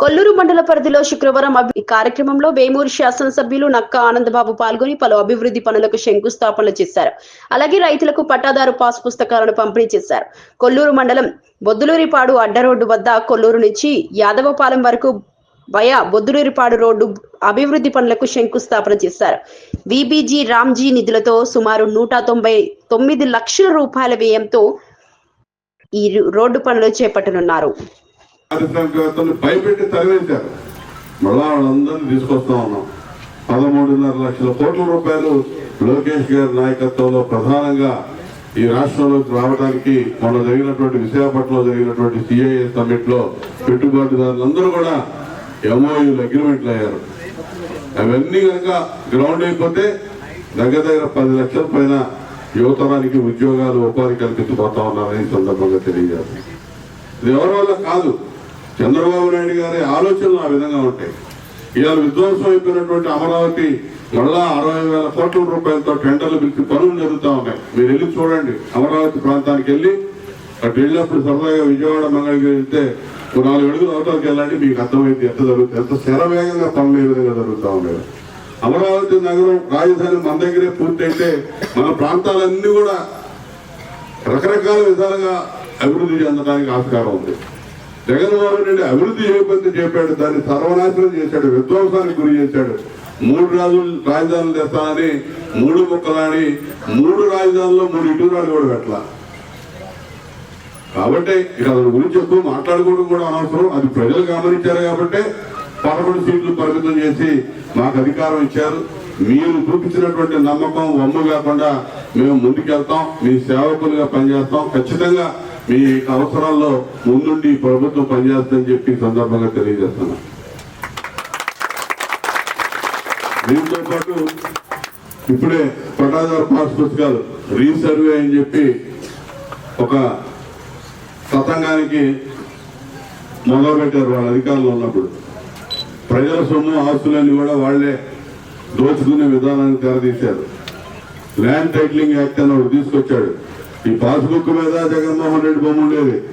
కొల్లూరు మండల పరిధిలో శుక్రవారం ఈ కార్యక్రమంలో వేమూరు శాసనసభ్యులు నక్కా ఆనందబాబు పాల్గొని పలు అభివృద్ధి పనులకు శంకుస్థాపనలు చేశారు. అలాగే రైతులకు పట్టాదారు పాస్ పుస్తకాలను పంపిణీ చేశారు. కొల్లూరు మండలం బొద్దులూరిపాడు అడ్డ రోడ్డు వద్ద కొల్లూరు నుంచి యాదవపాలెం వరకు వయా బొద్దులూరిపాడు రోడ్డు అభివృద్ధి పనులకు శంకుస్థాపన చేశారు. విబిజి రామ్జీ నిధులతో సుమారు 199 లక్షల రూపాయల వ్యయంతో ఈ రోడ్డు పనులు చేపట్టనున్నారు. భయపెట్టి తరలించారు. మళ్ళా వాళ్ళందరినీ తీసుకొస్తా ఉన్నాం. 13.5 లక్షల కోట్ల రూపాయలు లోకేష్ గారి నాయకత్వంలో ప్రధానంగా ఈ రాష్ట్రంలోకి రావడానికి మొన్న జరిగినటువంటి విశాఖపట్నంలో జరిగినటువంటి సిఐఏ సమ్మిట్ లో పెట్టుబడిదారులందరూ కూడా ఎంఓయూలు అగ్రిమెంట్లు అయ్యారు. అవన్నీ కనుక గ్రౌండ్ అయిపోతే దగ్గర 10 లక్షల పైన యువతరానికి ఉద్యోగాలు ఉపాధి కల్పించబోతా ఉన్నారని సందర్భంగా తెలియజేస్తారు. ఇది ఎవరి వల్ల కాదు, చంద్రబాబు నాయుడు గారి ఆలోచనలు ఆ విధంగా ఉంటాయి. ఇవాళ విధ్వంసం అయిపోయినటువంటి అమరావతి మళ్ళా 60,000 కోట్ల రూపాయలతో టెండర్లు పిలిచి పనులు జరుగుతూ ఉన్నాయి. మీరు వెళ్ళి చూడండి. అమరావతి ప్రాంతానికి వెళ్ళి అటు వెళ్ళినప్పుడు సరదాగా విజయవాడ మంగళగిరి వెళ్తే 4 అడుగులు అవతలకి వెళ్ళండి, మీకు అర్థమైంది ఎంత జరుగుతుంది, ఎంత శరవేగంగా పనులు ఏ విధంగా జరుగుతూ ఉన్నాయి. అమరావతి నగరం రాజధాని మన దగ్గరే పూర్తయితే మన ప్రాంతాలన్నీ కూడా రకరకాల విధాలుగా అభివృద్ధి చెందడానికి ఆస్కారం ఉంది. జగన్మోహన్ రెడ్డి అభివృద్ధి చేయకపోతే చెప్పాడు, దాన్ని సర్వనాశనం చేశాడు, విధ్వంసానికి గురి చేశాడు. 3 రాజధానులు తెస్తానని 3 ముక్కలని 3 రాజధానుల్లో 3 ఇటురాలు కూడా పెట్టాల. కాబట్టి ఇక దాని గురించి ఎక్కువ మాట్లాడుకోవడం కూడా అనవసరం. అది ప్రజలు గమనించారు కాబట్టి 11 సీట్లు పరిమితం చేసి మాకు అధికారం ఇచ్చారు. మీరు చూపించినటువంటి నమ్మకం వమ్ము కాకుండా మేము ముందుకెళ్తాం, మీ సేవకులుగా పనిచేస్తాం. ఖచ్చితంగా మీ అవసరాల్లో ముందుండి ప్రభుత్వం పనిచేస్తుందని చెప్పి సందర్భంగా తెలియజేస్తున్నాం. దీంతో పాటు ఇప్పుడే పట్టాదారు పాస్ పుస్తకాలు రీసర్వే అని చెప్పి ఒక తతంగానికి మొదలుపెట్టారు వాళ్ళ అధికారంలో ఉన్నప్పుడు. ప్రజల సొమ్ము ఆస్తులన్నీ కూడా వాళ్లే దోచుకునే విధానాన్ని తెరదీశారు. ల్యాండ్ టైటిలింగ్ యాక్ట్ అని ఒకటి తీసుకొచ్చాడు. ఈ పాస్బుక్ మీద జగన్మోహన్ రెడ్డి బొమ్మ ఉండేది.